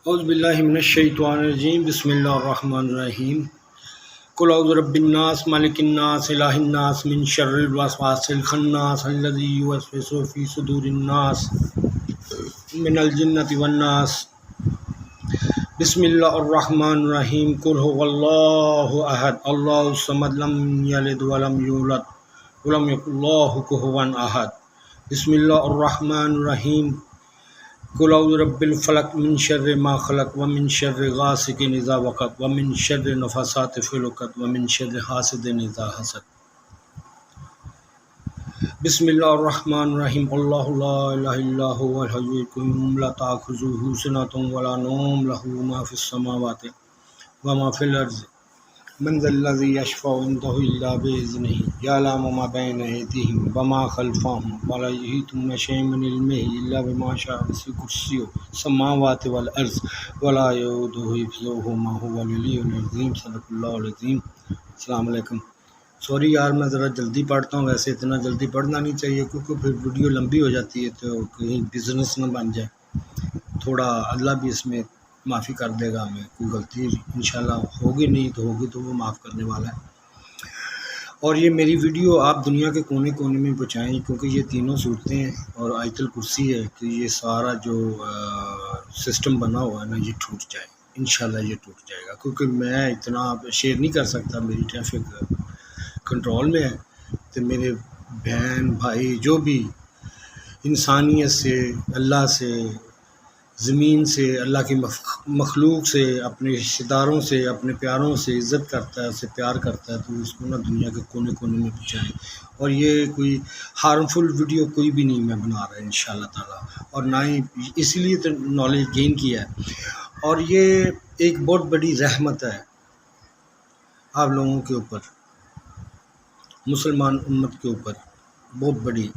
اعوذ باللہ من الشیطان الرجیم بسم اللہ الرحمن الرحیم قل اعوذ برب الناس ملک الناس الہ الناس من شر الوسواس الخناس الذی یوسوس فی صدور الناس من الجنۃ والناس بسم اللہ الرحمن الرحیم قل هو اللہ احد اللہ الصمد لم یلد ولم یولد ولم یکن لہ کفوا احد بسم اللہ الرحمن الرحیم قل اعوذ برب الفلق من شر ما خلق ومن شر غاسق اذا وقب ومن شر النفاثات في العقد ومن شر حاسد اذا حسد بسم اللہ الرحمن الرحیم اللہ لا الہ الا هو الحی القیوم لا تأخذه سنة ولا نوم له ما في السماوات وما في الارض من ذا الذي يشفع عنده الا باذنه يعلم ما بين ايديهم وما خلفهم ولا يحيطون بشيء من علمه الا بما شاء وسع كرسيه السماوات والارض ولا يؤوده حفظهما هو العلي العظيم صدق اللہ العظیم۔ السلام علیکم۔ سوری یار میں ذرا جلدی پڑھتا ہوں، ویسے اتنا جلدی پڑھنا نہیں چاہیے کیونکہ پھر ویڈیو لمبی ہو جاتی ہے تو کہیں بزنس نہ بن جائے۔ تھوڑا اللہ بھی اس میں معافی کر دے گا، ہمیں کوئی غلطی انشاءاللہ ہوگی نہیں تو ہوگی تو وہ معاف کرنے والا ہے۔ اور یہ میری ویڈیو آپ دنیا کے کونے کونے میں پہنچائیں کیونکہ یہ تینوں صورتیں ہیں اور آیت الکرسی ہے کہ یہ سارا جو سسٹم بنا ہوا ہے نا یہ ٹوٹ جائے، انشاءاللہ یہ ٹوٹ جائے گا کیونکہ میں اتنا شیئر نہیں کر سکتا، میری ٹریفک کنٹرول میں ہے۔ تو میرے بہن بھائی جو بھی انسانیت سے، اللہ سے، زمین سے، اللہ کی مخلوق سے، اپنے رشتہ داروں سے، اپنے پیاروں سے عزت کرتا ہے، اسے پیار کرتا ہے تو اس کو نا دنیا کے کونے کونے میں پہنچائیں۔ اور یہ کوئی ہارمفل ویڈیو کوئی بھی نہیں میں بنا رہا انشاءاللہ تعالیٰ، اور نہ ہی اس لیے تو نالج گین کیا ہے۔ اور یہ ایک بہت بڑی رحمت ہے آپ لوگوں کے اوپر، مسلمان امت کے اوپر، بہت بڑی،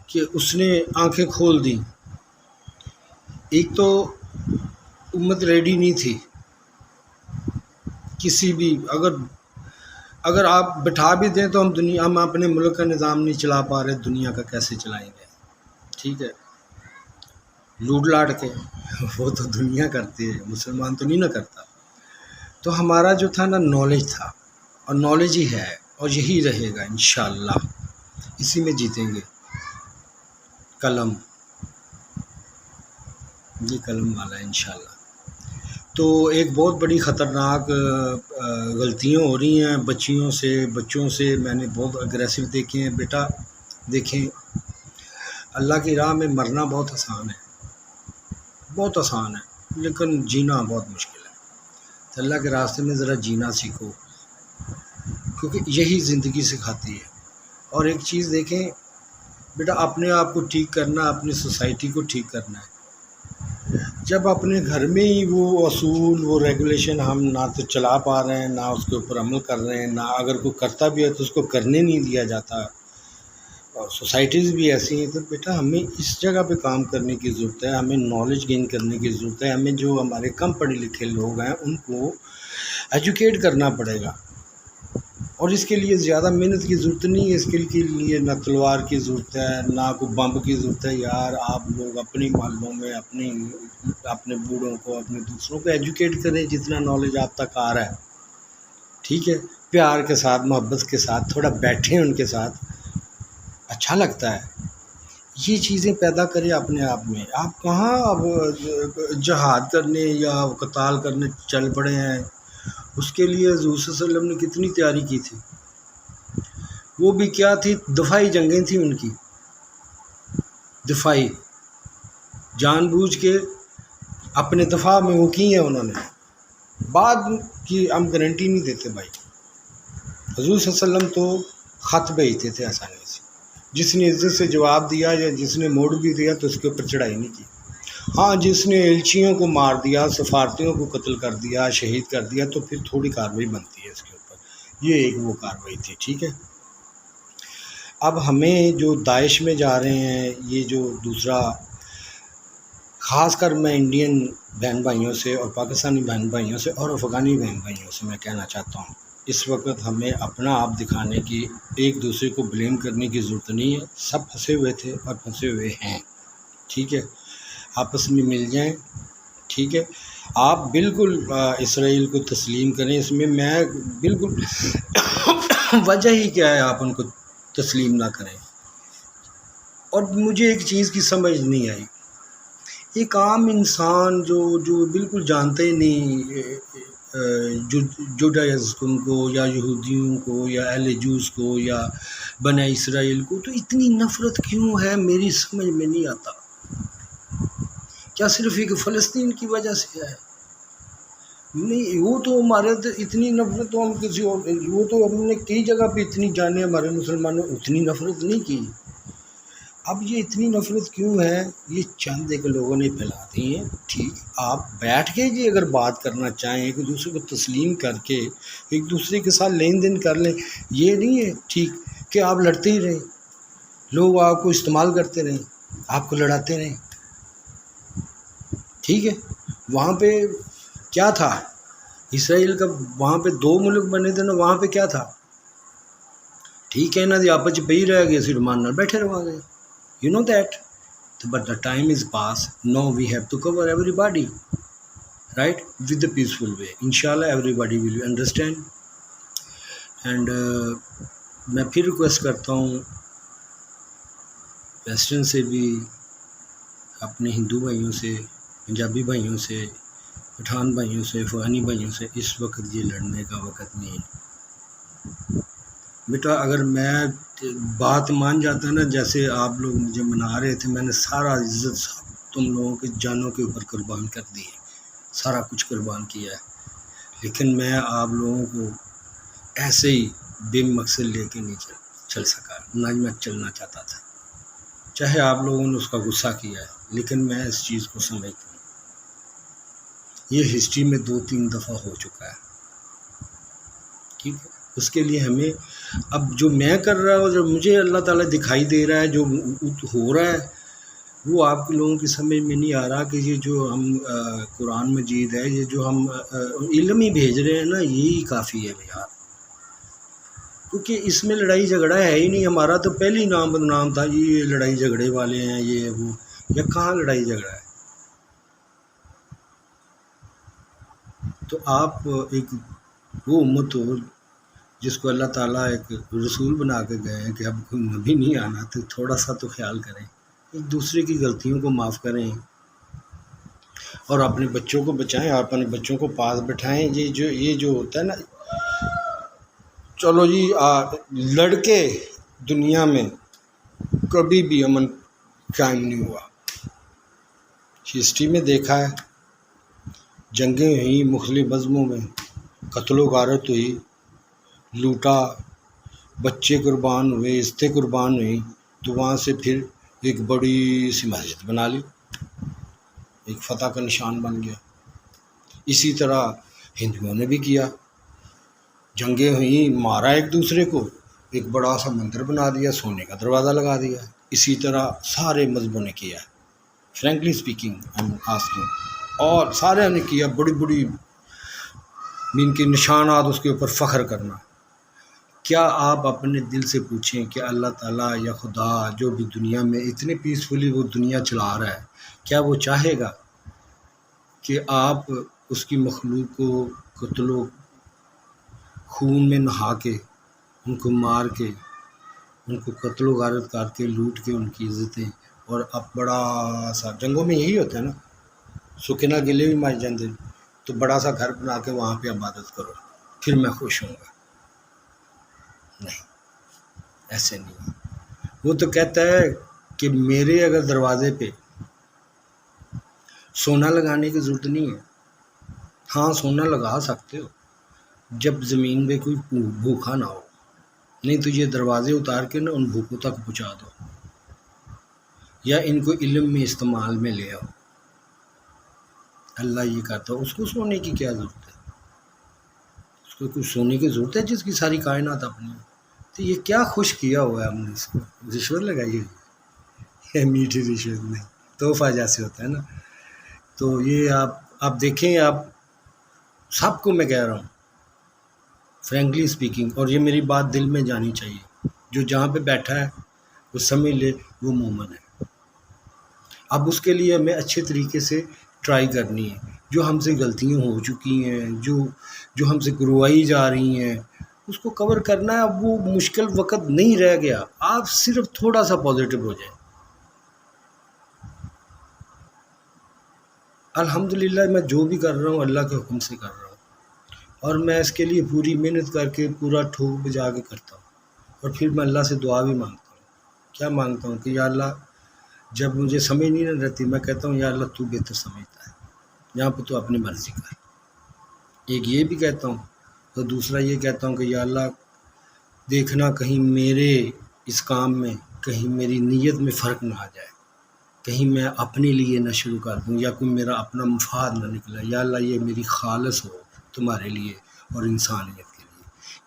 کہ اس نے آنکھیں کھول دیں۔ ایک تو امت ریڈی نہیں تھی، کسی بھی اگر آپ بٹھا بھی دیں تو ہم اپنے ملک کا نظام نہیں چلا پا رہے، دنیا کا کیسے چلائیں گے؟ ٹھیک ہے، لوٹ لاٹ کے وہ تو دنیا کرتی ہے، مسلمان تو نہیں نہ کرتا۔ تو ہمارا جو تھا نا نالج تھا، اور نالج ہی ہے اور یہی رہے گا انشاءاللہ، اسی میں جیتیں گے۔ قلم، یہ قلم والا ہے انشاءاللہ۔ تو ایک بہت بڑی خطرناک غلطیاں ہو رہی ہیں بچوں سے میں نے بہت اگریسو دیکھے ہیں۔ بیٹا دیکھیں، اللہ کی راہ میں مرنا بہت آسان ہے، بہت آسان ہے، لیکن جینا بہت مشکل ہے۔ تو اللہ کے راستے میں ذرا جینا سیکھو کیونکہ یہی زندگی سکھاتی ہے۔ اور ایک چیز دیکھیں بیٹا، اپنے آپ کو ٹھیک کرنا، اپنی سوسائٹی کو ٹھیک کرنا ہے۔ جب اپنے گھر میں ہی وہ اصول، وہ ریگولیشن ہم نہ تو چلا پا رہے ہیں، نہ اس کے اوپر عمل کر رہے ہیں، نہ اگر کوئی کرتا بھی ہے تو اس کو کرنے نہیں دیا جاتا، اور سوسائٹیز بھی ایسی ہیں، تو بیٹا ہمیں اس جگہ پہ کام کرنے کی ضرورت ہے، ہمیں نالج گین کرنے کی ضرورت ہے، ہمیں جو ہمارے کم پڑھے لکھے لوگ ہیں ان کو ایجوکیٹ کرنا پڑے گا۔ اور اس کے لیے زیادہ محنت کی ضرورت نہیں ہے، اس کے لیے نہ تلوار کی ضرورت ہے، نہ کوئی بمب کی ضرورت ہے۔ یار آپ لوگ اپنی محلوں میں اپنے بوڑھوں کو، اپنے دوسروں کو ایجوکیٹ کریں جتنا نالج آپ تک آ رہا ہے، ٹھیک ہے، پیار کے ساتھ، محبت کے ساتھ، تھوڑا بیٹھیں ان کے ساتھ، اچھا لگتا ہے۔ یہ چیزیں پیدا کریں اپنے آپ میں۔ آپ کہاں اب جہاد کرنے یا قتال کرنے چل پڑے ہیں؟ اس کے لیے حضور صلی اللہ علیہ وسلم نے کتنی تیاری کی تھی، وہ بھی کیا تھی، دفاعی جنگیں تھیں ان کی، دفاعی، جان بوجھ کے اپنے دفاع میں وہ کی ہیں انہوں نے، بعد کی ہم گارنٹی نہیں دیتے بھائی۔ حضور صلی اللہ علیہ وسلم تو خط بھیجتے تھے آسانی سے، جس نے عزت سے جواب دیا یا جس نے موڑ بھی دیا تو اس کے اوپر چڑھائی نہیں کی۔ ہاں، جس نے ایلچیوں کو مار دیا، سفارتیوں کو قتل کر دیا، شہید کر دیا، تو پھر تھوڑی کارروائی بنتی ہے اس کے اوپر، یہ ایک وہ کارروائی تھی، ٹھیک ہے۔ اب ہمیں جو داعش میں جا رہے ہیں، یہ جو دوسرا، خاص کر میں انڈین بہن بھائیوں سے اور پاکستانی بہن بھائیوں سے اور افغانی بہن بھائیوں سے میں کہنا چاہتا ہوں، اس وقت ہمیں اپنا آپ دکھانے کی، ایک دوسرے کو بلیم کرنے کی ضرورت نہیں ہے۔ سب پھنسے ہوئے تھے اور پھنسے ہوئے ہیں، ٹھیک ہے، آپس میں مل جائیں، ٹھیک ہے، آپ بالکل اسرائیل کو تسلیم کریں، اس میں بالکل وجہ ہی کیا ہے آپ ان کو تسلیم نہ کریں۔ اور مجھے ایک چیز کی سمجھ نہیں آئی، ایک عام انسان جو بالکل جانتے ہی نہیں جوڈائزم کو یا یہودیوں کو یا اہل جوز کو یا بنی اسرائیل کو، تو اتنی نفرت کیوں ہے میری سمجھ میں نہیں آتا۔ کیا صرف ایک فلسطین کی وجہ سے ہے؟ نہیں، وہ تو ہمارے اتنی نفرت تو ہم کسی اور، وہ تو ہم نے کئی جگہ پہ اتنی جانے ہمارے مسلمانوں اتنی نفرت نہیں کی۔ اب یہ اتنی نفرت کیوں ہے؟ یہ چند ایک لوگوں نے پھیلا دی ہیں۔ ٹھیک، آپ بیٹھ کے جی اگر بات کرنا چاہیں، ایک دوسرے کو تسلیم کر کے ایک دوسرے کے ساتھ لین دین کر لیں، یہ نہیں ہے ٹھیک کہ آپ لڑتے ہی رہیں، لوگ آپ کو استعمال کرتے رہیں، آپ کو لڑاتے رہیں۔ ٹھیک ہے، وہاں پہ کیا تھا؟ اسرائیل کا وہاں پہ 2 ملک بنے تھے نا، وہاں پہ کیا تھا؟ ٹھیک ہے نا جی، آپس پہ ہی رہ گئے، سلمان نہ بیٹھے رہا گئے، you know that, but the time is past. Now we have to cover everybody, right, with the peaceful way. Inshallah everybody will understand. And میں پھر ریکویسٹ کرتا ہوں ویسٹرن سے بھی، اپنے ہندو بھائیوں سے، پنجابی بھائیوں سے، پٹھان بھائیوں سے، افغانی بھائیوں سے، اس وقت یہ لڑنے کا وقت نہیں ہے بیٹا۔ اگر میں بات مان جاتا نا، جیسے آپ لوگ مجھے منا رہے تھے، میں نے سارا عزت تم لوگوں کے جانوں کے اوپر قربان کر دی ہے، سارا کچھ قربان کیا ہے، لیکن میں آپ لوگوں کو ایسے ہی بے مقصد لے کے نہیں چل سکا، نہ میں چلنا چاہتا تھا، چاہے آپ لوگوں نے اس کا غصہ کیا ہے، لیکن میں اس چیز کو سمجھتا ہوں یہ ہسٹری میں 2-3 دفعہ ہو چکا ہے۔ ٹھیک ہے، اس کے لیے ہمیں اب جو میں کر رہا ہوں، جو مجھے اللہ تعالیٰ دکھائی دے رہا ہے، جو ہو رہا ہے، وہ آپ لوگوں کی سمجھ میں نہیں آ رہا کہ یہ جو ہم قرآن مجید ہے، یہ جو ہم علم ہی بھیج رہے ہیں نا، یہی کافی ہے یار، کیونکہ اس میں لڑائی جھگڑا ہے ہی نہیں۔ ہمارا تو پہلی نام بدنام تھا یہ لڑائی جھگڑے والے ہیں، یہ وہ، یا کہاں لڑائی جھگڑا ہے؟ تو آپ ایک وہ امت ہو جس کو اللہ تعالیٰ ایک رسول بنا کے گئے ہیں کہ اب کوئی نبی نہیں آنا، تو تھوڑا سا تو خیال کریں، ایک دوسرے کی غلطیوں کو معاف کریں اور اپنے بچوں کو بچائیں، اپنے بچوں کو پاس بٹھائیں۔ یہ جو ہوتا ہے نا، چلو جی لڑکے دنیا میں کبھی بھی امن قائم نہیں ہوا، ہسٹری میں دیکھا ہے، جنگیں ہوئیں مختلف مذہبوں میں، قتل و غارت ہوئی، لوٹا، بچے قربان ہوئے، عزتیں قربان ہوئیں، تو وہاں سے پھر ایک بڑی سی مسجد بنا لی، ایک فتح کا نشان بن گیا۔ اسی طرح ہندوؤں نے بھی کیا، جنگیں ہوئیں، مارا ایک دوسرے کو، ایک بڑا سا مندر بنا دیا، سونے کا دروازہ لگا دیا۔ اسی طرح سارے مذہبوں نے کیا ہے، frankly speaking I am asking, اور سارے نے کیا، بڑی بڑی ان کے نشانات، اس کے اوپر فخر کرنا۔ کیا آپ اپنے دل سے پوچھیں کہ اللہ تعالیٰ یا خدا جو بھی دنیا میں اتنے پیسفلی وہ دنیا چلا رہا ہے، کیا وہ چاہے گا کہ آپ اس کی مخلوق کو قتل و خون میں نہا کے، ان کو مار کے، ان کو قتل و غارت کر کے، لوٹ کے ان کی عزتیں، اور اب بڑا سا جنگوں میں یہی ہوتا ہے نا، سکنا گلے بھی مار جاندے، تو بڑا سا گھر بنا کے وہاں پہ عبادت کرو، پھر میں خوش ہوں گا۔ نہیں، ایسے نہیں۔ وہ تو کہتا ہے کہ میرے اگر دروازے پہ سونا لگانے کی ضرورت نہیں ہے، ہاں سونا لگا سکتے ہو جب زمین پہ کوئی بھوکا نہ ہو، نہیں تو یہ دروازے اتار کے نا ان بھوکوں تک پہنچا دو، یا ان کو علم میں استعمال میں لے آؤ۔ اللہ یہ کہتا ہے، اس کو سونے کی کیا ضرورت ہے؟ اس کو کچھ سونے کی ضرورت ہے جس کی ساری کائنات اپنی ہے؟ تو یہ کیا خوش کیا ہوا ہے ہم نے اس کو، رشوت لگائی ہے، میٹھی رشوت نہیں، تحفہ جیسے ہوتا ہے نا۔ تو یہ آپ دیکھیں، آپ سب کو میں کہہ رہا ہوں فرینکلی اسپیکنگ، اور یہ میری بات دل میں جانی چاہیے، جو جہاں پہ بیٹھا ہے وہ سمجھ لے وہ مومن ہے۔ اب اس کے لیے ہمیں اچھے طریقے سے ٹرائی کرنی ہے. جو ہم سے غلطیاں ہو چکی ہیں، جو ہم سے کروائی جا رہی ہیں، اس کو کور کرنا ہے. اب وہ مشکل وقت نہیں رہ گیا. آپ صرف تھوڑا سا پازیٹیو ہو جائیں. الحمدللہ میں جو بھی کر رہا ہوں اللہ کے حکم سے کر رہا ہوں، اور میں اس کے لیے پوری محنت کر کے پورا ٹھوک بجا کے کرتا ہوں. اور پھر میں اللہ سے دعا بھی مانگتا ہوں. کیا مانگتا ہوں کہ یا اللہ، جب مجھے سمجھ نہیں نہ رہتی میں کہتا ہوں یا اللہ تو بہتر سمجھتا ہے، یہاں پہ تو اپنی مرضی کر. ایک یہ بھی کہتا ہوں، اور دوسرا یہ کہتا ہوں کہ یا اللہ دیکھنا کہیں میرے اس کام میں کہیں میری نیت میں فرق نہ آ جائے، کہیں میں اپنے لیے نہ شروع کر دوں یا کوئی میرا اپنا مفاد نہ نکلا. یا اللہ یہ میری خالص ہو تمہارے لیے اور انسانیت کے لیے.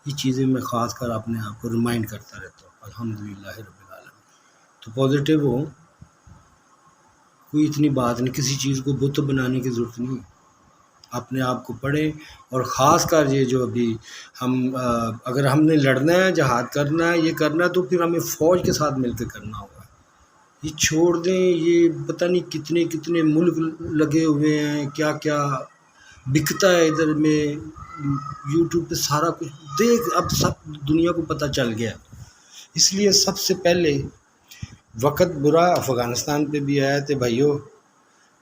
یہ چیزیں میں خاص کر اپنے آپ کو ریمائنڈ کرتا رہتا ہوں. الحمدللہ رب العالمین. تو پازیٹیو ہو، کوئی اتنی بات نہیں، کسی چیز کو بت بنانے کی ضرورت نہیں. اپنے آپ کو پڑھیں. اور خاص کر یہ جو ابھی ہم اگر ہم نے لڑنا ہے، جہاد کرنا ہے، یہ کرنا ہے، تو پھر ہمیں فوج کے ساتھ مل کے کرنا ہوگا. یہ چھوڑ دیں، یہ پتہ نہیں کتنے کتنے ملک لگے ہوئے ہیں، کیا کیا بکتا ہے ادھر میں. یوٹیوب پہ سارا کچھ دیکھ، اب سب دنیا کو پتہ چل گیا. اس لیے سب سے پہلے وقت برا افغانستان پہ بھی آیا تھے بھائیوں،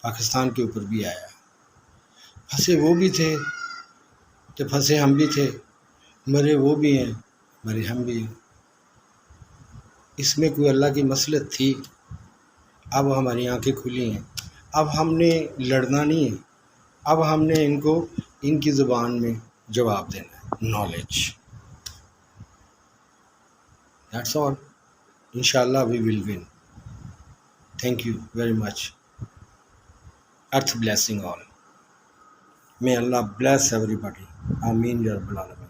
پاکستان کے اوپر بھی آیا. پھنسے وہ بھی تھے تو پھنسے ہم بھی تھے، مرے وہ بھی ہیں، مرے ہم بھی ہیں. اس میں کوئی اللہ کی مصلحت تھی. اب ہماری آنکھیں کھلی ہیں. اب ہم نے لڑنا نہیں ہے، اب ہم نے ان کو ان کی زبان میں جواب دینا ہے. نالج. That's all. انشاءاللہ we will win. Thank you very much. Earth blessing all. May Allah bless everybody. Ameen Ya Rabbal Alamin.